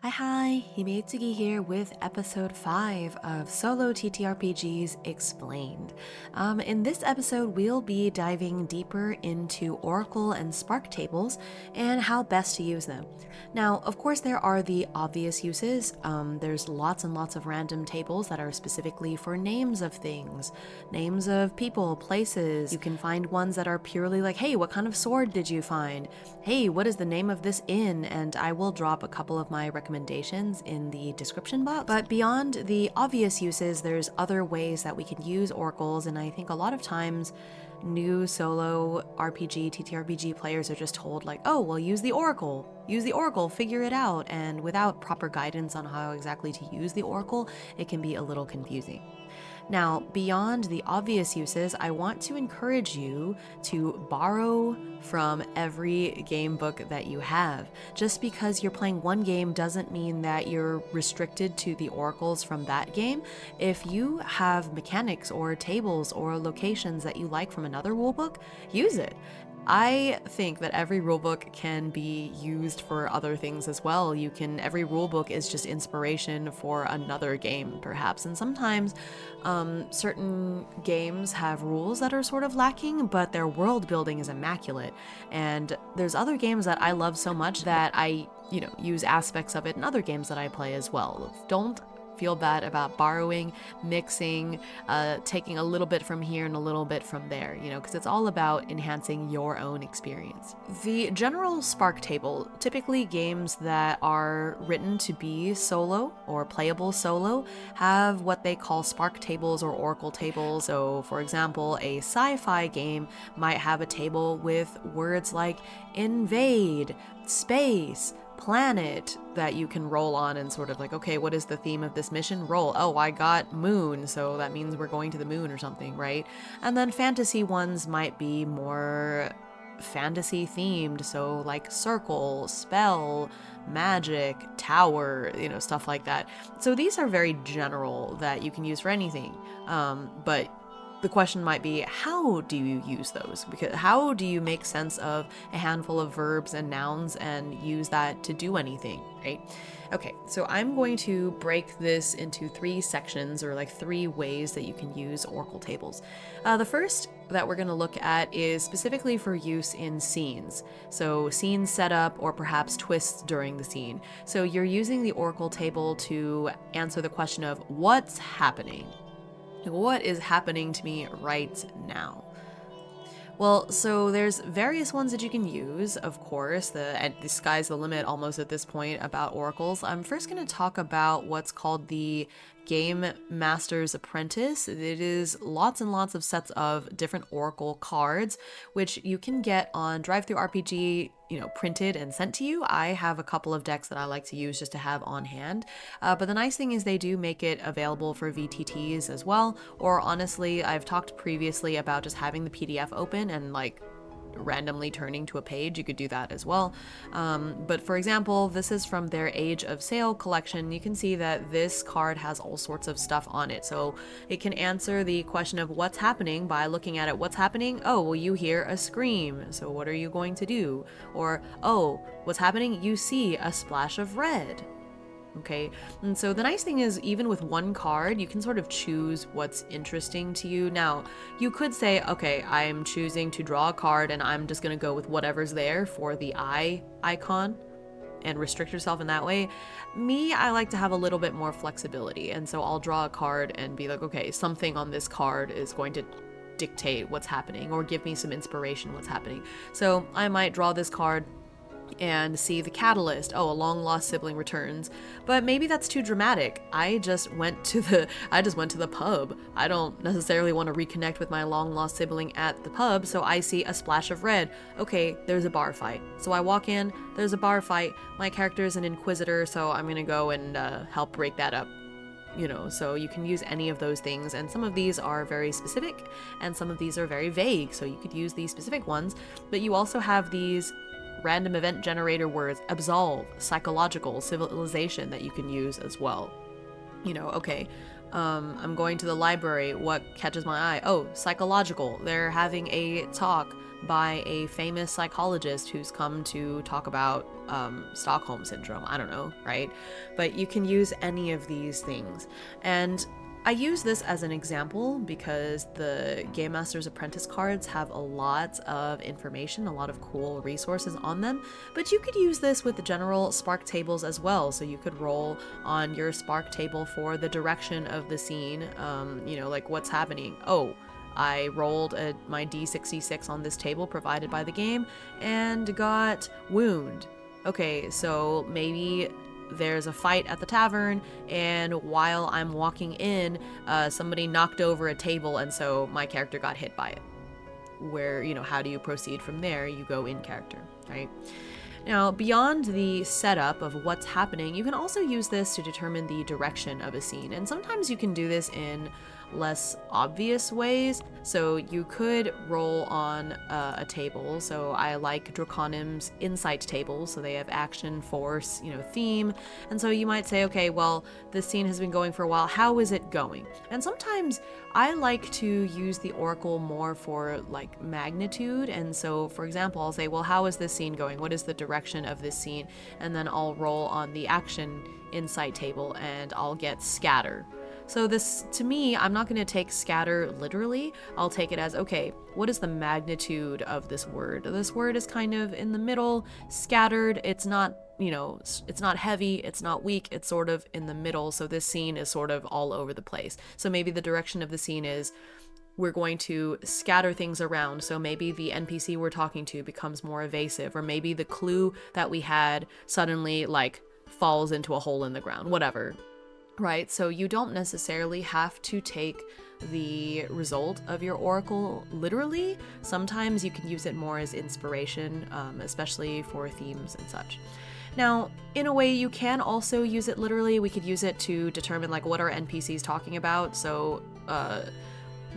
Hi, Himeutsugi here with episode 5 of Solo TTRPGs Explained. In this episode, we'll be diving deeper into Oracle and Spark tables and how best to use them. Now, of course, there are the obvious uses. There's lots and lots of random tables that are specifically for names of things, names of people, places. You can find ones that are purely like, hey, what kind of sword did you find? Hey, what is the name of this inn? And I will drop a couple of my recommendations in the description box. But beyond the obvious uses, there's other ways that we can use oracles, and I think a lot of times new solo RPG, TTRPG players are just told like, oh, well, use the oracle, figure it out, and without proper guidance on how exactly to use the oracle, it can be a little confusing. Now, beyond the obvious uses, I want to encourage you to borrow from every game book that you have. Just because you're playing one game doesn't mean that you're restricted to the oracles from that game. If you have mechanics or tables or locations that you like from another rulebook, use it. I think that every rulebook can be used for other things as well. Every rulebook is just inspiration for another game, perhaps. And sometimes certain games have rules that are sort of lacking, but their world building is immaculate. And there's other games that I love so much that I, use aspects of it in other games that I play as well. Don't feel bad about borrowing, mixing, taking a little bit from here and a little bit from there, because it's all about enhancing your own experience. The general Spark table, typically games that are written to be solo or playable solo, have what they call Spark tables or Oracle tables. So, for example, a sci-fi game might have a table with words like invade, space, planet that you can roll on and sort of like, okay, what is the theme of this mission? Roll. Oh, I got moon, so that means we're going to the moon or something, right? And then fantasy ones might be more fantasy themed, so like circle, spell, magic, tower, stuff like that. So these are very general that you can use for anything. But the question might be, how do you use those? Because how do you make sense of a handful of verbs and nouns and use that to do anything, right? Okay, so I'm going to break this into 3 sections, or like 3 ways that you can use Oracle tables. The first that we're going to look at is specifically for use in scenes. So scene setup or perhaps twists during the scene. So you're using the Oracle table to answer the question of what's happening. What is happening to me right now? Well, so there's various ones that you can use, of course. The sky's the limit almost at this point about oracles. I'm first going to talk about what's called the Game Master's Apprentice. It is lots and lots of sets of different oracle cards, which you can get on DriveThruRPG, printed and sent to you. I have a couple of decks that I like to use just to have on hand. But the nice thing is they do make it available for VTTs as well. Or honestly, I've talked previously about just having the PDF open and like randomly turning to a page. You could do that as well. But for example, this is from their Age of Sail collection. You can see that this card has all sorts of stuff on it. So it can answer the question of what's happening by looking at it. What's happening? Oh, well, you hear a scream. So what are you going to do? Or, oh, what's happening? You see a splash of red. Okay, and so the nice thing is, even with one card, you can sort of choose what's interesting to you. Now, you could say, okay, I'm choosing to draw a card and I'm just going to go with whatever's there for the eye icon and restrict yourself in that way. Me, I like to have a little bit more flexibility, and so I'll draw a card and be like, okay, something on this card is going to dictate what's happening or give me some inspiration what's happening. So I might draw this card and see the catalyst. Oh, a long lost sibling returns. But maybe that's too dramatic. I just went to the pub. I don't necessarily want to reconnect with my long lost sibling at the pub, so I see a splash of red. Okay, there's a bar fight. So I walk in, there's a bar fight. My character is an inquisitor, so I'm gonna go and help break that up. So you can use any of those things, and some of these are very specific and some of these are very vague, so you could use these specific ones. But you also have these random event generator words, absolve, psychological, civilization, that you can use as well. Okay, I'm going to the library. What catches my eye? Oh, psychological. They're having a talk by a famous psychologist who's come to talk about Stockholm Syndrome. I don't know, right? But you can use any of these things. And I use this as an example because the Game Master's Apprentice cards have a lot of information, a lot of cool resources on them, but you could use this with the general Spark tables as well. So you could roll on your Spark table for the direction of the scene, like what's happening. Oh, I rolled my D66 on this table provided by the game and got wound. Okay, so maybe there's a fight at the tavern, and while I'm walking in, somebody knocked over a table, and so my character got hit by it. Where, how do you proceed from there? You go in character, right? Now, beyond the setup of what's happening, you can also use this to determine the direction of a scene, and sometimes you can do this in less obvious ways. So you could roll on a table. So I like Drakonym's insight table. So they have action, force, theme. And so you might say, okay, well, this scene has been going for a while. How is it going? And sometimes I like to use the oracle more for like magnitude. And so, for example, I'll say, well, how is this scene going? What is the direction of this scene? And then I'll roll on the action insight table and I'll get scatter. So this, to me, I'm not going to take scatter literally. I'll take it as, okay, what is the magnitude of this word? This word is kind of in the middle, scattered. It's not, it's not heavy, it's not weak, it's sort of in the middle. So this scene is sort of all over the place. So maybe the direction of the scene is we're going to scatter things around. So maybe the NPC we're talking to becomes more evasive, or maybe the clue that we had suddenly falls into a hole in the ground, whatever. Right, so you don't necessarily have to take the result of your oracle literally. Sometimes you can use it more as inspiration, especially for themes and such. Now, in a way, you can also use it literally. We could use it to determine what are NPCs talking about. So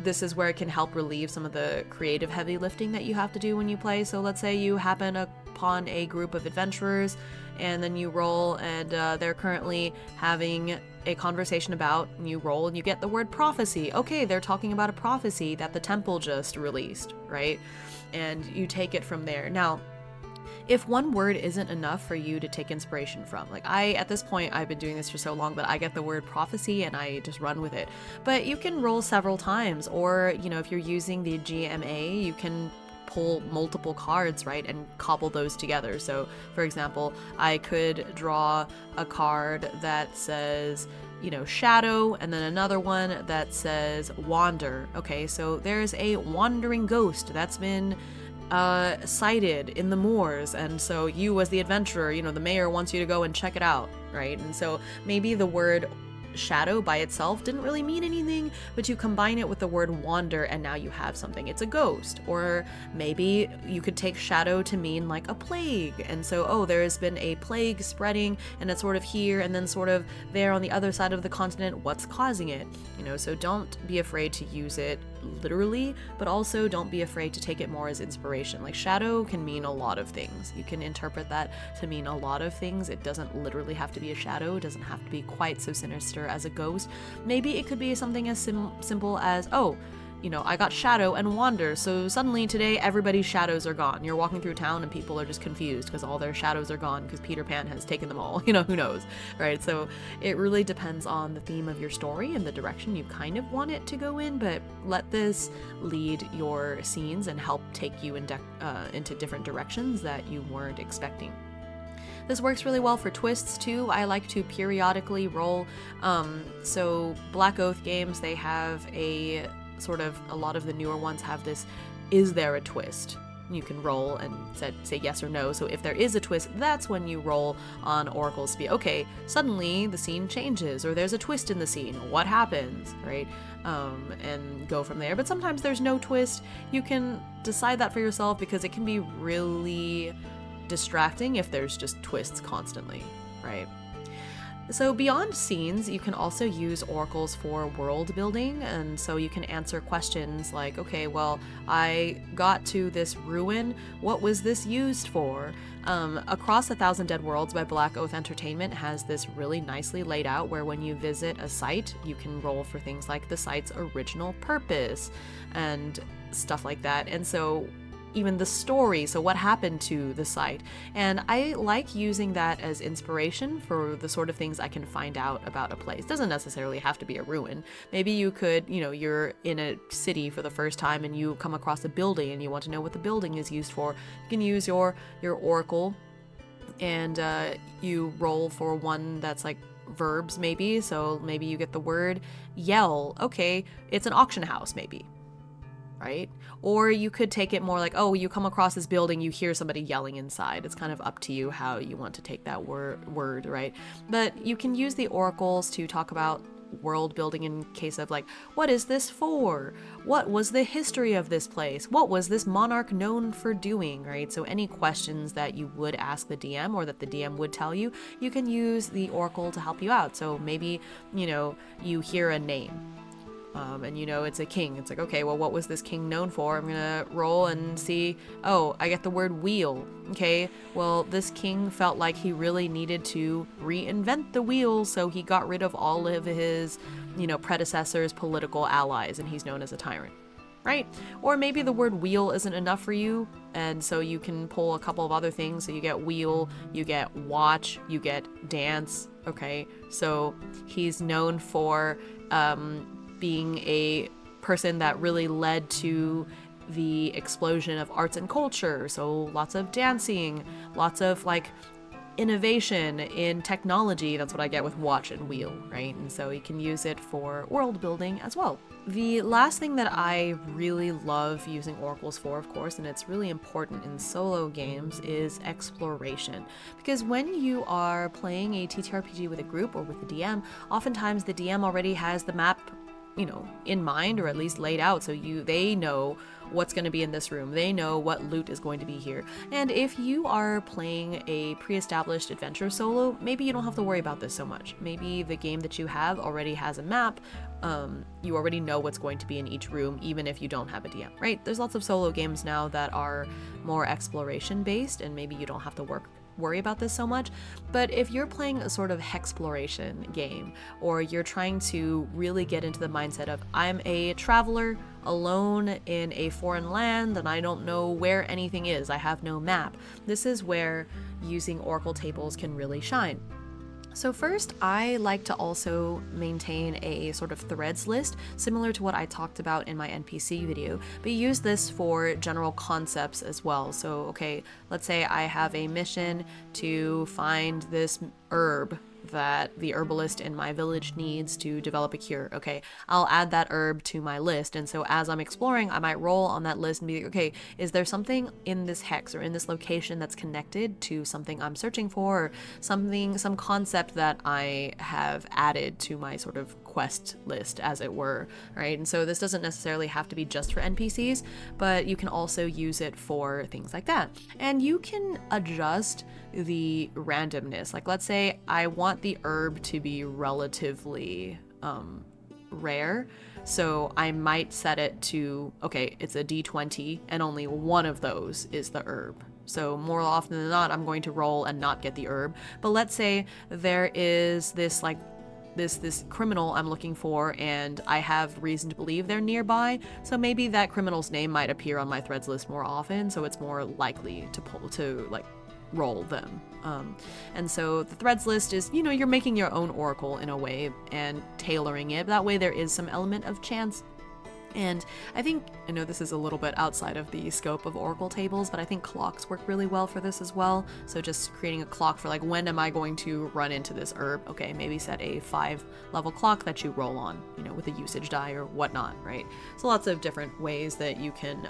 this is where it can help relieve some of the creative heavy lifting that you have to do when you play. So let's say you happen upon a group of adventurers and then you roll and they're currently having a conversation about, and you roll and you get the word prophecy. Okay, they're talking about a prophecy that the temple just released, right? And you take it from there. Now, if one word isn't enough for you to take inspiration from, at this point, I've been doing this for so long that I get the word prophecy and I just run with it. But you can roll several times, or, if you're using the GMA, you can pull multiple cards, right, and cobble those together. So, for example, I could draw a card that says, shadow, and then another one that says wander. Okay, so there's a wandering ghost that's been sighted in the moors, and so you as the adventurer, the mayor wants you to go and check it out, right? And so maybe the word shadow by itself didn't really mean anything, but you combine it with the word wander and now you have something. It's a ghost. Or maybe you could take shadow to mean a plague, and so there has been a plague spreading and it's sort of here and then sort of there on the other side of the continent. What's causing it? So don't be afraid to use it literally, but also don't be afraid to take it more as inspiration. Shadow can mean a lot of things. You can interpret that to mean a lot of things. It doesn't literally have to be a shadow. It doesn't have to be quite so sinister as a ghost. Maybe it could be something as simple as, I got shadow and wander, so suddenly today everybody's shadows are gone. You're walking through town and people are just confused because all their shadows are gone because Peter Pan has taken them all. Who knows, right? So it really depends on the theme of your story and the direction you kind of want it to go in, but let this lead your scenes and help take you into different directions that you weren't expecting. This works really well for twists too. I like to periodically roll. So Black Oath games, they have a lot of the newer ones have this, is there a twist? You can roll and say yes or no. So if there is a twist, that's when you roll on oracles to be, okay, suddenly the scene changes, or there's a twist in the scene. What happens, right? And go from there. But sometimes there's no twist. You can decide that for yourself because it can be really distracting if there's just twists constantly, right? So beyond scenes, you can also use oracles for world building, and so you can answer questions like, okay, well, I got to this ruin, what was this used for? Across 1,000 Dead Worlds by Black Oath Entertainment has this really nicely laid out where when you visit a site, you can roll for things like the site's original purpose and stuff like that. And so even the story, so what happened to the site. And I like using that as inspiration for the sort of things I can find out about a place. It doesn't necessarily have to be a ruin. Maybe you could, you're in a city for the first time and you come across a building and you want to know what the building is used for. You can use your oracle, and you roll for one that's like verbs maybe. So maybe you get the word yell. Okay, it's an auction house maybe. Right? Or you could take it more like, oh, you come across this building, you hear somebody yelling inside. It's kind of up to you how you want to take that word, right? But you can use the oracles to talk about world building in case of like, what is this for? What was the history of this place? What was this monarch known for doing, right? So any questions that you would ask the DM or that the DM would tell you, you can use the oracle to help you out. So maybe, you hear a name. And it's a king. It's like, okay, well, what was this king known for? I'm gonna roll and see. Oh, I get the word wheel. Okay, well, this king felt like he really needed to reinvent the wheel, so he got rid of all of his, predecessors' political allies, and he's known as a tyrant. Right? Or maybe the word wheel isn't enough for you, and so you can pull a couple of other things. So you get wheel, you get watch, you get dance. Okay, so he's known for being a person that really led to the explosion of arts and culture. So lots of dancing, lots of like innovation in technology. That's what I get with watch and wheel, right? And so you can use it for world building as well. The last thing that I really love using oracles for, of course, and it's really important in solo games, is exploration. Because when you are playing a TTRPG with a group or with the DM, oftentimes the DM already has the map in mind, or at least laid out, so they know what's going to be in this room. They know what loot is going to be here. And if you are playing a pre-established adventure solo, maybe you don't have to worry about this so much. Maybe the game that you have already has a map. You already know what's going to be in each room, even if you don't have a DM, right? There's lots of solo games now that are more exploration based, and maybe you don't have to worry about this so much. But if you're playing a sort of hexploration game, or you're trying to really get into the mindset of, I'm a traveler alone in a foreign land and I don't know where anything is, I have no map, this is where using oracle tables can really shine. So first, I like to also maintain a sort of threads list, similar to what I talked about in my NPC video, but use this for general concepts as well. So, okay, let's say I have a mission to find this herb that the herbalist in my village needs to develop a cure. Okay, I'll add that herb to my list, and so as I'm exploring, I might roll on that list and be like, okay, is there something in this hex or in this location that's connected to something I'm searching for, or some concept that I have added to my sort of quest list, as it were, right? And so this doesn't necessarily have to be just for NPCs, but you can also use it for things like that. And you can adjust the randomness. Like, let's say I want the herb to be relatively rare, so I might set it to, okay, it's a D20 and only one of those is the herb. So more often than not, I'm going to roll and not get the herb. But let's say there is this like this criminal I'm looking for, and I have reason to believe they're nearby, so maybe that criminal's name might appear on my threads list more often, so it's more likely to roll them. And so the threads list is, you're making your own oracle in a way and tailoring it. That way there is some element of chance. And I know this is a little bit outside of the scope of oracle tables, but I think clocks work really well for this as well. So just creating a clock for like, when am I going to run into this herb? Okay, maybe set a 5-level clock that you roll on, with a usage die or whatnot, right? So lots of different ways that you can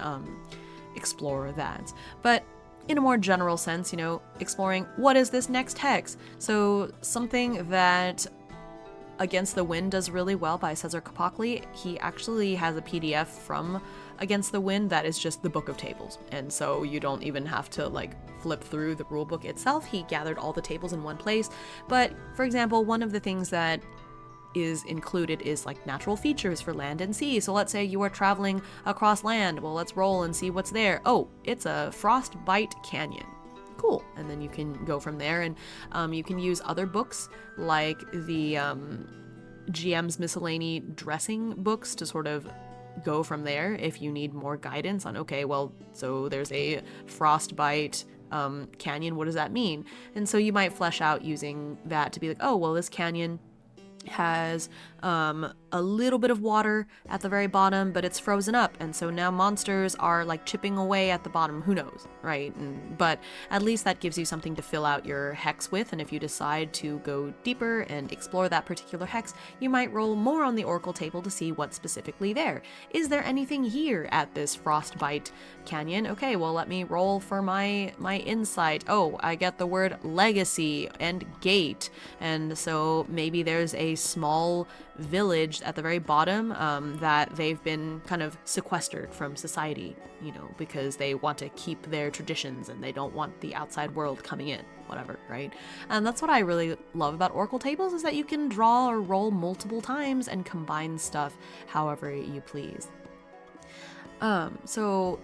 explore that. But in a more general sense, exploring what is this next hex? So something that Against the Wind does really well by Cesar Kapakli. He actually has a PDF from Against the Wind that is just the book of tables. And so you don't even have to flip through the rule book itself. He gathered all the tables in one place. But for example, one of the things that is included is natural features for land and sea. So let's say you are traveling across land. Well, let's roll and see what's there. Oh, it's a frostbite canyon. Cool. And then you can go from there, and you can use other books like the GM's Miscellany dressing books to sort of go from there if you need more guidance on, okay, well, so there's a frostbite canyon, what does that mean? And so you might flesh out using that to be like, oh, well, this canyon has a little bit of water at the very bottom, but it's frozen up, and so now monsters are like chipping away at the bottom. Who knows, right? But at least that gives you something to fill out your hex with, and if you decide to go deeper and explore that particular hex, you might roll more on the oracle table to see what's specifically there. Is there anything here at this frostbite canyon? Okay, well, let me roll for my insight. Oh, I get the word legacy and gate, and so maybe there's a small village at the very bottom that they've been kind of sequestered from society, you know, because they want to keep their traditions and they don't want the outside world coming in, whatever, right? And that's what I really love about oracle tables, is that you can draw or roll multiple times and combine stuff however you please. So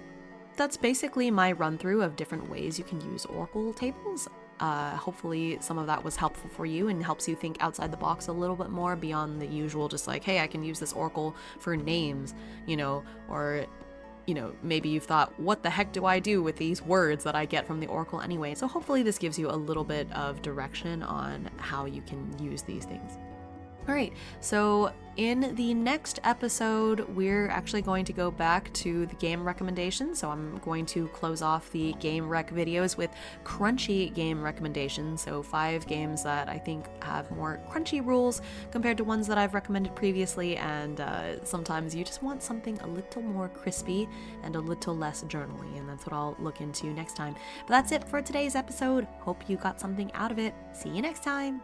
that's basically my run through of different ways you can use oracle tables. Hopefully some of that was helpful for you and helps you think outside the box a little bit more beyond the usual, just like, hey, I can use this oracle for names, you know, or, you know, maybe you've thought, what the heck do I do with these words that I get from the oracle anyway? So hopefully this gives you a little bit of direction on how you can use these things. All right, so in the next episode, we're actually going to go back to the game recommendations. So I'm going to close off the game rec videos with crunchy game recommendations. So 5 games that I think have more crunchy rules compared to ones that I've recommended previously. And sometimes you just want something a little more crispy and a little less journaly. And that's what I'll look into next time. But that's it for today's episode. Hope you got something out of it. See you next time.